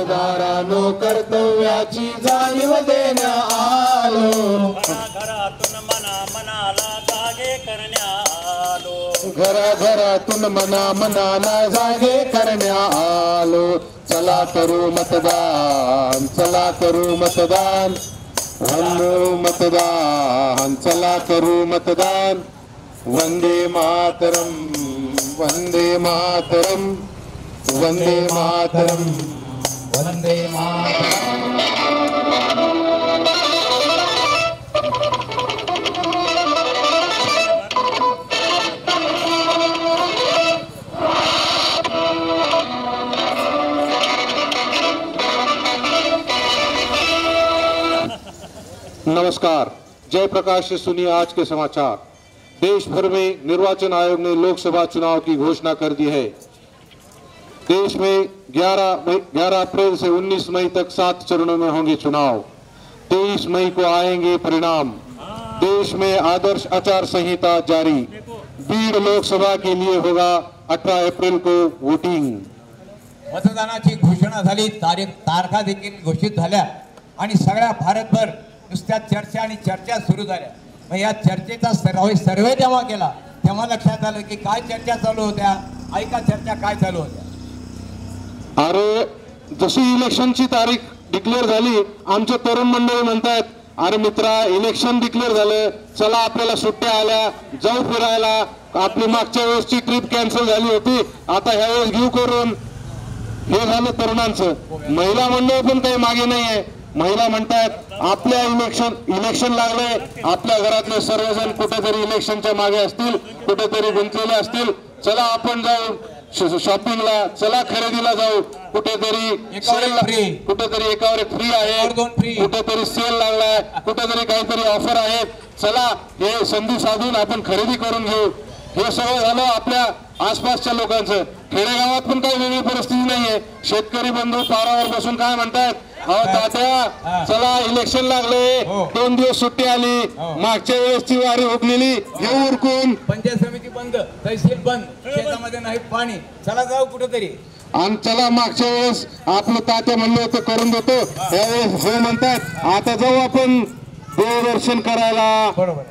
मतदारांनो कर्तव्याची जाणीव देण्या आलो. घराघरातून मनाला जागे करण्या आलो. घराघरातून मनाला जागे करण्या आलो. चला करू मतदान, चला करू मतदान, मतदान, चला करू मतदान. वंदे मातरम, वंदे मातरम, वंदे मातरम, वंदे मातरम. नमस्कार, जयप्रकाश से सुनिए आज के समाचार। देश भर में निर्वाचन आयोग ने लोकसभा चुनाव की घोषणा कर दी है। देश में 11 अप्रैल से 19 मई तक 7 चरणों में होंगे चुनाव। 23 मई को आएंगे परिणाम। देश में आदर्श आचार संहिता जारी। बीड लोकसभा के लिए होगा 18 अप्रैल को वोटिंग। मतदानाची घोषणा झाली, तारखा देखील घोषित झाल्या आणि सगळ्या भारतभर नुसत्या चर्चा आणि चर्चा सुरू झाल्या. मग या चर्चेचा सर्वे जेव्हा केला तेव्हा लक्षात आलं की काय चर्चा चालू होत्या. ऐका चर्चा काय चालू होत्या. अरे जशी इलेक्शनची तारीख डिक्लेअर झाली, आमचे तरुण मंडळी म्हणतात, अरे मित्रा इलेक्शन डिक्लेअर झालं, चला आपल्याला सुट्ट्या आल्या, जाऊ फिरायला. आपली मागच्या वेळेसची ट्रिप कॅन्सल झाली होती, आता ह्या वेळेस घेऊ करून. हे झालं तरुणांचं. महिला मंडळ पण काही मागे नाही आहे. महिला म्हणतात आपल्या इलेक्शन लागले, आपल्या घरातले सर्वजण कुठेतरी इलेक्शनच्या मागे असतील, कुठेतरी गुंतलेले असतील. चला आपण जाऊ शॉपिंगला, चला खरेदीला जाऊ. कुठेतरी कुठेतरी एकावर एक फ्री आहे, कुठेतरी सेल लागलाय, कुठेतरी काहीतरी ऑफर आहे. चला हे संधी साधून आपण खरेदी करून घेऊ. हे सगळं झालं आपल्या आसपासच्या लोकांचं. खेडेगावात पण काही वेगळी परिस्थिती नाहीये. शेतकरी बंधू पारावर बसून काय म्हणतात, अहो तात्या चला इलेक्शन लागले, 2 दिवस सुट्टी आली, मागच्या वेळेसची वारी हुकलेली घेऊ उरकून. पंचायत समिती बंद, तहसील बंद, शेतामध्ये नाही पाणी, चला जाऊ कुठेतरी. आणि चला मागच्या वेळेस आपलं तात्या म्हणलं होतं करून देतो, यावेळेस हो म्हणतात. आता जाऊ आपण देवदर्शन करायला. बरोबर.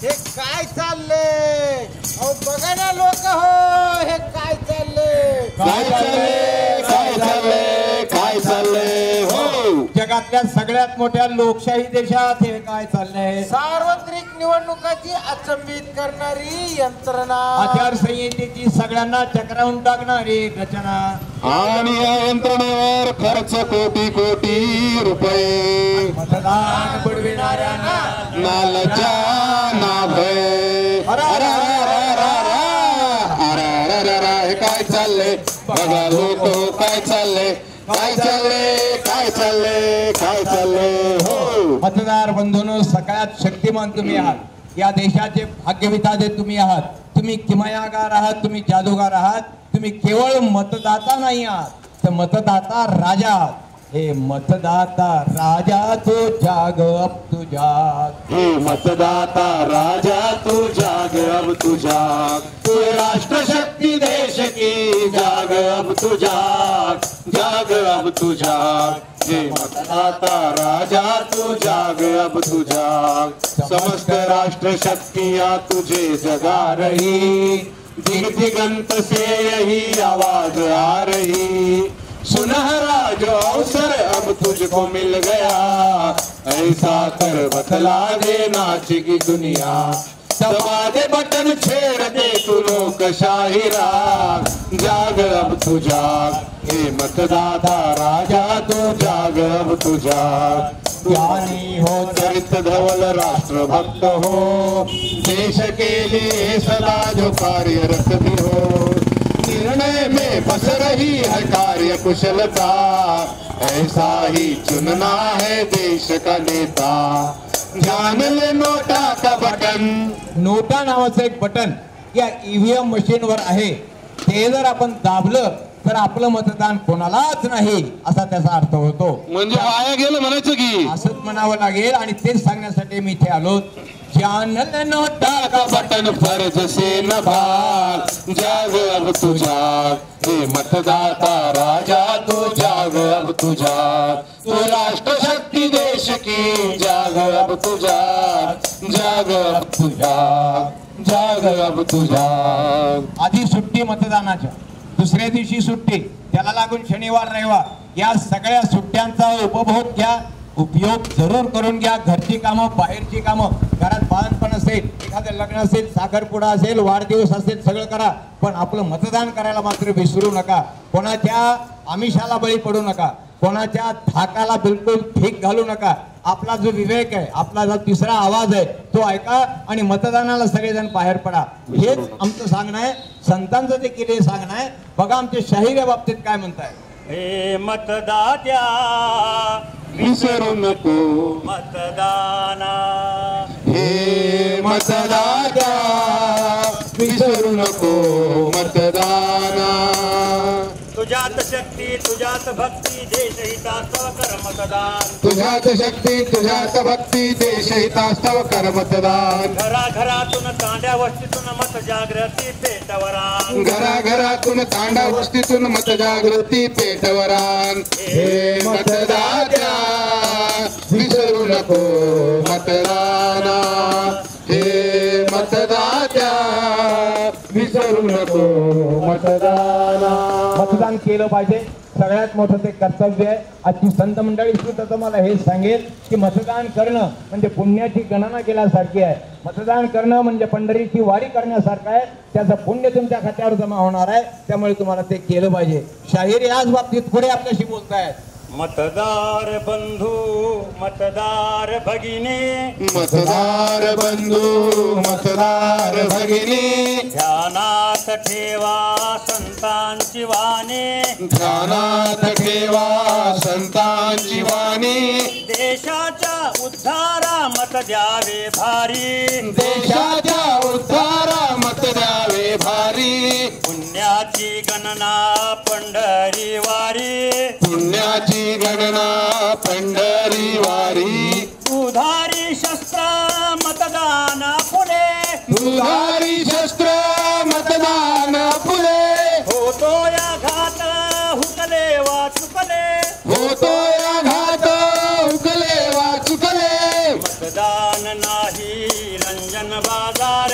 हे काय चाललंय? अहो बघा ना लोक, हो हे काय चाललंय? काय चाललंय, काय चाललंय, काय चाललंय? हो जगातल्या सगळ्यात मोठ्या लोकशाही देशात हे काय चाललंय? सार्वत्रिक निवडणुकाची अचंबित करणारी यंत्रणा, आचारसंहितेची सगळ्यांना चक्रावून टाकणारी रचना, आणि या यंत्रणेवर खर्च कोटी कोटी रुपये. मतदान बुडविणाऱ्यांना ना लज्जा ना भय. हे काय चाललंय बघा लोक, काय चाललंय, काय चाललंय, काय चाललंय, काय चाललंय? हो मतदार बंधूंनो, सगळ्यात शक्तिमान तुम्ही आहात. या देशाचे भाग्यविधाते तुम्ही आहात. तुम्ही किमयागार आहात, तुम्ही जादूगार आहात. तुम्ही केवळ मतदाता नाही आहात, तर मतदाता राजा आहात. हे मतदाता राजा तू जाग अब तू जाग. हे मतदाता राजा तू जाग अब तू जाग. तू राष्ट्र शक्ति देश की जाग अब तू जाग, जाग अब तू जाग. हे मतदाता राजा तू जाग अब तू जाग. समस्त राष्ट्र शक्तियाँ तुझे जगा रही, दिग दिगंत से यही आवाज आ रही. सुनहरा जो अवसर अब तुझको मिल गया, ऐसा कर बतला दे नाच की दुनिया. दबा दे बटन, छेड़ दे तू लोकशाही राग. जाग अब तू जाग. हे मतदाता राजा तू जाग अब तू जाग. ज्ञानी हो, चरित धवल, राष्ट्रभक्त हो, देश के लिए सदा जो कार्यरत भी हो. निर्णय में बस रही है कार्य कुशलता, ऐसा ही चुनना है देश का नेता. जान ले नोटा का बटन. नोटा नावाचं एक बटन या ईव्हीएम मशीनवर आहे. ते जर आपण दाबलं तर आपलं मतदान कोणालाच नाही असा त्याचा अर्थ होतो. म्हणजे वाया गेलं म्हणायचं की असंच म्हणावं लागेल. आणि तेच सांगण्यासाठी मी इथे आलो. चैनल नोटा का बटन फर्ज से न भाग, जाग अब तू जाग, हे मतदाता राजा तू जाग अब तू जाग, तू राष्ट्र शक्ति देश की जाग अब तू जाग, जाग अब तू जाग, जाग अब तू जाग. आधी सुट्टी मतदानाच्या, दुसऱ्या दिवशी सुट्टी, त्याला लागून शनिवार रविवार या सगळ्या सुट्ट्यांचा उपभोग घ्या, उपयोग जरूर करून घ्या. घरची कामं, बाहेरची कामं, घरात बाळंतपण असेल, एखादं लग्न असेल, साखरपुडा असेल, वाढदिवस असेल, सगळं करा, पण आपलं मतदान करायला मात्र विसरू नका. कोणाच्या आमिषाला बळी पडू नका, कोणाच्या धाकाला बिलकुल ठीक घालू नका. आपला जो विवेक आहे, आपला जो तिसरा आवाज आहे तो ऐका आणि मतदानाला सगळेजण बाहेर पडा. हेच आमचं सांगणं आहे, संतांचं देखील हे सांगणं आहे. बघा आमचे शाहीर या बाबतीत काय म्हणताय. हे मतदात्या विसरू नको मतदाना, हे मतदाता विसरू नको मतदाना. तुझ्यात शक्ती तुझ्यात भक्ती देश हितास्तव कर मतदान, तुझ्यात शक्ती तुझ्यात भक्ती देश हितास्तव कर मतदान. घराघरातून तांड्या वस्तीतून मत जागृती पेटवरान, घराघरातून तांडा वस्तीतून मत जागृती पेटवरान. हे मतदात्या विसरू नको मतदाना, हे मतदात्या विसरू नको मतदाना. मतदान केलं पाहिजे, सगळ्यात मोठं ते कर्तव्य आहे. आजची संत मंडळी सुद्धा तुम्हाला हेच सांगेल की मतदान करणं म्हणजे पुण्याची गणना केल्यासारखी आहे. मतदान करणं म्हणजे पंढरीची वारी करण्यासारखं आहे. त्याचं पुण्य तुमच्या खात्यावर जमा होणार आहे, त्यामुळे तुम्हाला ते केलं पाहिजे. शाहीर याच बाबतीत पुढे आपल्याशी बोलतायत. मतदार बंधू मतदार भगिनी, मतदार बंधू मतदार भगिनी, ध्यानात ठेवा संतांची वाणी, ध्यानात ठेवा संतांची वाणी. देशाच्या उद्धारा मत द्यावे भारी, देशाच्या उद्धारा मत द्यावे भारी. पुण्याची गणना पंढरी वारी, पुण्याची गणना पंढरी वारी. दुधारी शस्त्र मतदान फुले, दुधारी शस्त्र मतदान फुले. होतो या घात हुकले वा चुकले, होतो या घात हुकले वा चुकले. मतदान नाही रंजन बाजार,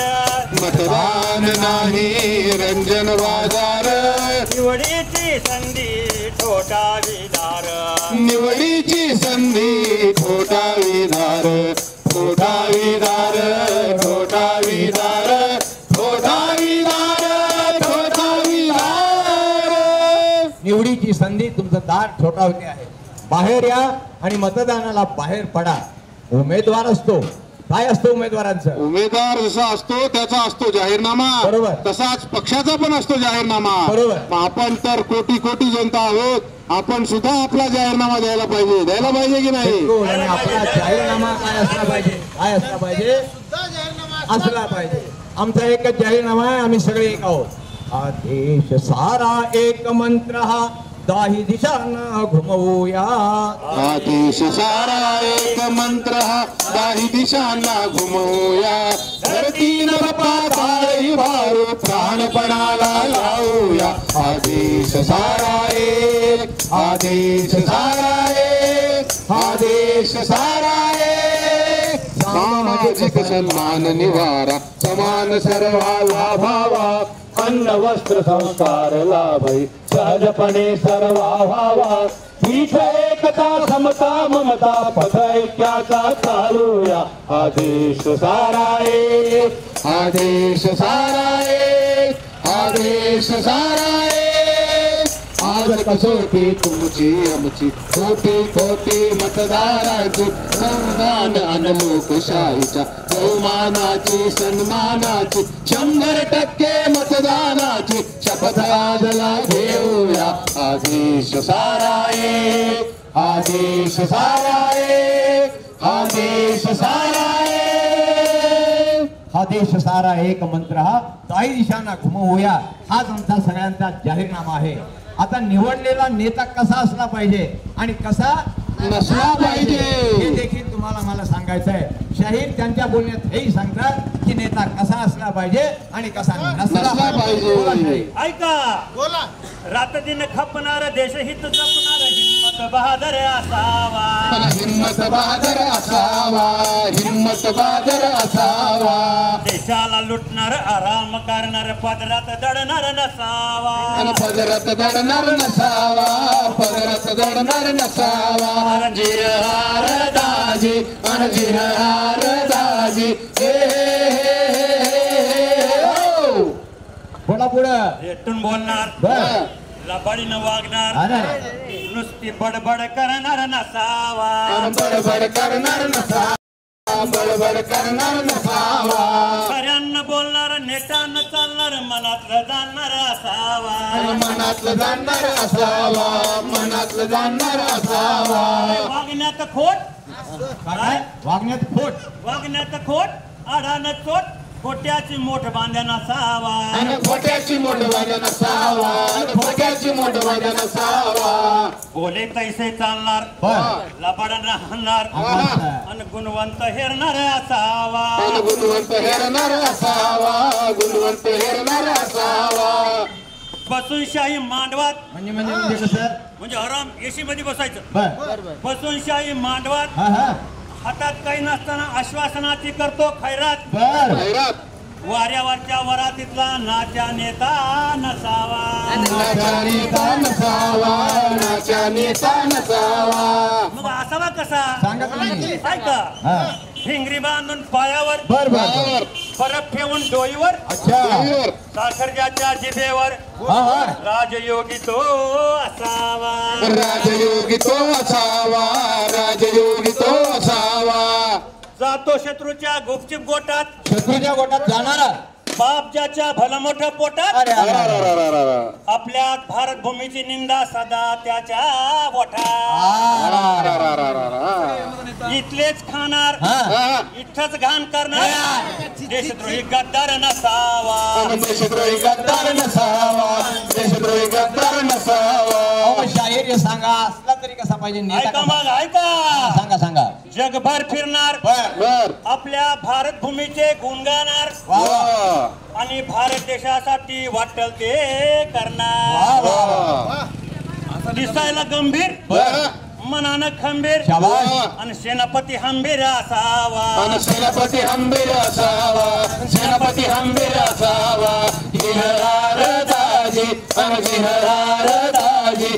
मतदान नाही रंजन बाजार. निवडीची संधी ठोठावी दार, निवडीची संधी ठोठावी दार, ठोठावी दार, ठोठावी दार, ठोठावी दार, ठोठावी दार. निवडीची संधी तुमचं दार ठोठावते आहे. बाहेर या आणि मतदानाला बाहेर पडा. उमेदवार असतो, काय असतो उमेदवारांचं? उमेदवार जसा असतो त्याचा असतो जाहीरनामा, बरोबर. तसाच पक्षाचा पण असतो जाहीरनामा. बरोबर. मग आपण तर कोटी कोटी जनता आहोत, आपण सुद्धा आपला जाहीरनामा द्यायला पाहिजे की नाही? बिलकुल. आणि आपला जाहीरनामा काय असला पाहिजे? काय असला पाहिजे? सुद्धा जाहीरनामा असला पाहिजे. आमचा एकच जाहीरनामा आहे, आम्ही सगळे एक आहोत. आदेश सारा एक मंत्र हा, दाही दिशांना घुमवूया. आदेश सारा एक मंत्र हा, दाही दिशांना घुमवूया. धरती न पाताळी भारू, प्राणपणाला लावूया. आदेश सारा एक, आदेश सारा एक, आदेश सारा एक. सामाजिक सन्मान निवारा, समान सर्वाला भावा. अन्न वस्त्र संस्कार लाभई, सहजपणे सर्वा व्हावा. हीच एकता समता ममता, पथ ऐक्याचा चालूया. आदेश सारा एक, आदेश सारा एक, आदेश सारा एक. आज कसोटी तुमची आमची, कोटी कोटी मतदारांची. संविधान अन लोकशाहीच्या बहुमानाची सन्मानाची, 100% मतदानाची शपथ आजला घेऊया. आदेश सारा एक, आदेश सारा एक, आदेश सारा एक. हा देश सारा एक मंत्र हा, दाही दिशांना घुमवूया. हाच आमचा सगळ्यांचा जाहीरनामा आहे. आता निवडलेला नेता कसा असला पाहिजे आणि कसा नसला पाहिजे. हे देखील तुम्हाला मला सांगायचं आहे. शाहीर त्यांच्या बोलण्यात हेही सांगतात की नेता कसा असला पाहिजे आणि कसा नसला पाहिजे. बोला शाहीर. ऐका बोला. रात दिन खपणार देशहित जपणार हिम्मत बहादर असावा. हिम्मत बहादर असावा. हिम्मत बहादर असावा. देशाला लुटणार आराम करणार पदरात दडणार नसावा. पदरात दडणार नसावा. पदरात दडणार नसावा. रणजीर हार दाजी रणजीर हार दाजी. बोला पुढं. भेटून बोलणार बर. लबाडीनं वागणार अरे नुसती बडबड करणार नसावा. बडबड करणार नसावा. बडबड करणार नसावा. खऱ्यानं बोलणार नेटानं चालणार मनातलं जाणणार असावा. मनातलं जाणणार असावा. मनातलं जाणणार असावा. वागण्यात खोट काय वागण्यात खोट. वागण्यात खोट आडानं चोट खोट्याची मोठ बांध्या नसावा. आणि खोट्याची मोठ वाजा नसावा. खोट्याची मोठ वाजा नसावा. बोले तैसे चालणार बर. लबाडन राहणार आणि गुणवंत हेरणार असावा. गुणवंत हेरणार असावा. गुणवंत हेरणार असावा. बसून शाही मांडवात म्हणजे कसं. म्हणजे आराम एसी मध्ये बसायचं. बर. बसून शाही मांडवात हा हा हातात काही नसताना आश्वासनाची करतो खैरात. बर. खैरात. वाऱ्यावरच्या वरातीतला नाच्या नेता नसावा. नाचा नेता नसावा. नाचा नेता नसावा. मग असावा कसा सांगा तुम्ही. ऐका हा. भिंगरी बांधून पायावर बर बर. बरफ ठेवून डोईवर अच्छा. साखरच्याच्या जिभेवर हा हा. राजयोगी तो असावा. राजयोगी तो असावा. राजयोगी तो असावा. जातो शत्रूच्या गुपचूप गोटात शत्रूच्या गोटात जाणारा. बाप ज्याच्या भलं मोठं पोटात. अरे अरे, अरे. आपल्या भारत भूमीची निंदा सदा त्याच्या बोटात. इथलेच खाणार हा. इथंच घाण करणार देशद्रोही गद्दार नसावा. देशद्रोही गद्दार नसावा. देशद्रोही गद्दार नसावा. अहो, शाहीर हे सांगा असला तरी कसा पाहिजे नेता ऐका कसा? मग ऐका सांगा सांगा. जगभर फिरणार बर. आपल्या भारत भूमीचे गुण गाणार वा वा. आणि भारत देशासाठी वाटल ते वा करणार. वा. दिसायला गंभीर बर. मनानं खंबीर शाबास. आणि सेनापती हंबीर असावा. आणि सेनापती हंबीर असावा. सेनापती हंबीर असावा. जिहरार दाजी आणि जिहरार दाजी.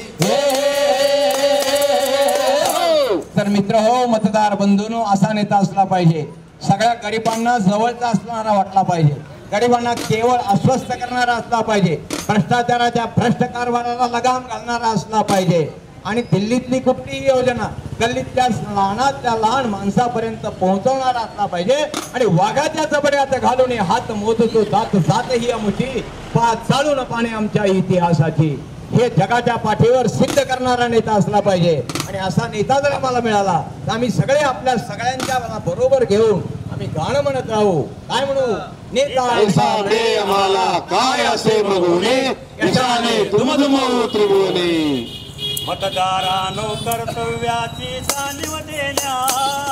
तर मित्र हो, मतदार बंधूंनो, असा नेता असला पाहिजे. सगळ्या गरिबांना जवळचा असणारा वाटला पाहिजे. गरिबांना केवळ आश्वस्त करणारा असला पाहिजे. भ्रष्टाचाराच्या भ्रष्ट कारभाराला लगाम घालणारा असला पाहिजे. आणि दिल्लीतली कुठलीही योजना गल्लीतल्या लहानातल्या लहान माणसापर्यंत पोहोचवणारा असला पाहिजे. आणि वाघाच्या जबड्यात घालून हात मोजतो जात जात ही अमुची पाच चालून पाने आमच्या इतिहासाची. हे जगाच्या पाठीवर सिद्ध करणारा नेता असला पाहिजे. आणि असा नेता जर आम्हाला मिळाला तर आम्ही सगळे आपल्या सगळ्यांच्या बरोबर घेऊन आम्ही गाणं म्हणत राहू. काय म्हणू. नेता ऐसा दे आम्हाला काय असे मगुणे. यशाने दुमदुमो त्रिभुवने. मतदारानो कर्तव्याची जाणीव देण्या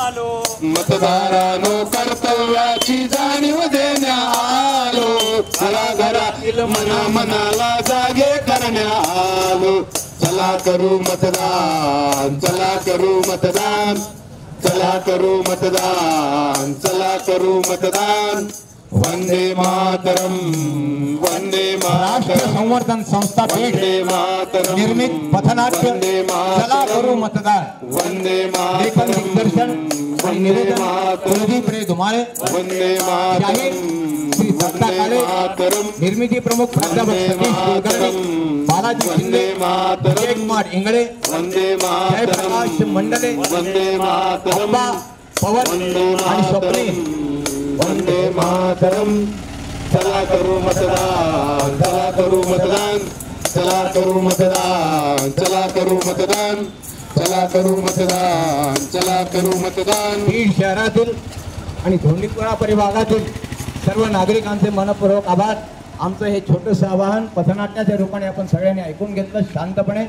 आलो. मतदारानो कर्तव्याची जाणीव देण्या आलो. घराघरातील मनाला जागे करण्या आलो. चला करू मतदान. चला करू मतदान. चला करू मतदान. चला करू मतदान. वंदे मातरम. वंदे राष्ट्र मातरम. संवर्धन संस्था भेट वंदे मातरम. निर्मित पथनाट्य वंदे चला करू मातरम. मतदान. वंदे लेखन मातरम. दिग्दर्शन आणि वंदे निवेदन मातरम. कुलदीप रे धुमाळे. वंदे शाहीर मातरम. श्री दत्ता वंदे काळे. मातरम. निर्मिती प्रमुख प्राध्यापक वंदे सतीश कुलकर्णी. मातरम. बालाजी शिंदे. वंदे मातरम. विजय कुमार इंगळे. वंदे मातरम. जयप्रकाश मंडले. वंदे मातरम. अप्पा पवन वंदे आणि स्वप्ने. मातरम. वंदे मातरम. चला करू मतदान. चला करू मतदान. चला करू मतदान. चला करू मतदान. चला करू मतदान. चला करू मतदान. बीड शहरातील आणि धोंडीपुरा परिभागातील सर्व नागरिकांचे मनपूर्वक आभार. आमचं हे छोटंसं आवाहन पथनाट्याच्या रूपाने आपण सगळ्यांनी ऐकून घेतलं शांतपणे.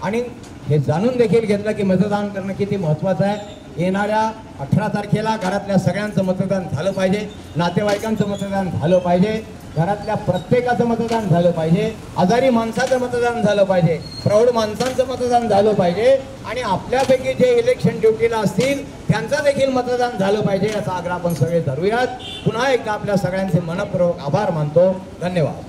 आणि हे जाणून देखील घेतलं की मतदान करणं किती महत्त्वाचं आहे। येणाऱ्या 18 तारखेला घरातल्या सगळ्यांचं मतदान झालं पाहिजे, नातेवाईकांचं मतदान झालं पाहिजे, घरातल्या प्रत्येकाचं मतदान झालं पाहिजे, आजारी माणसाचं मतदान झालं पाहिजे, प्रौढ माणसांचं मतदान झालं पाहिजे आणि आपल्यापैकी जे इलेक्शन ड्युटीला असतील त्यांचं देखील मतदान झालं पाहिजे याचा आग्रह आपण सगळे धरूयात। पुन्हा एकदा आपल्या सगळ्यांचे मनपूर्वक आभार मानतो। धन्यवाद।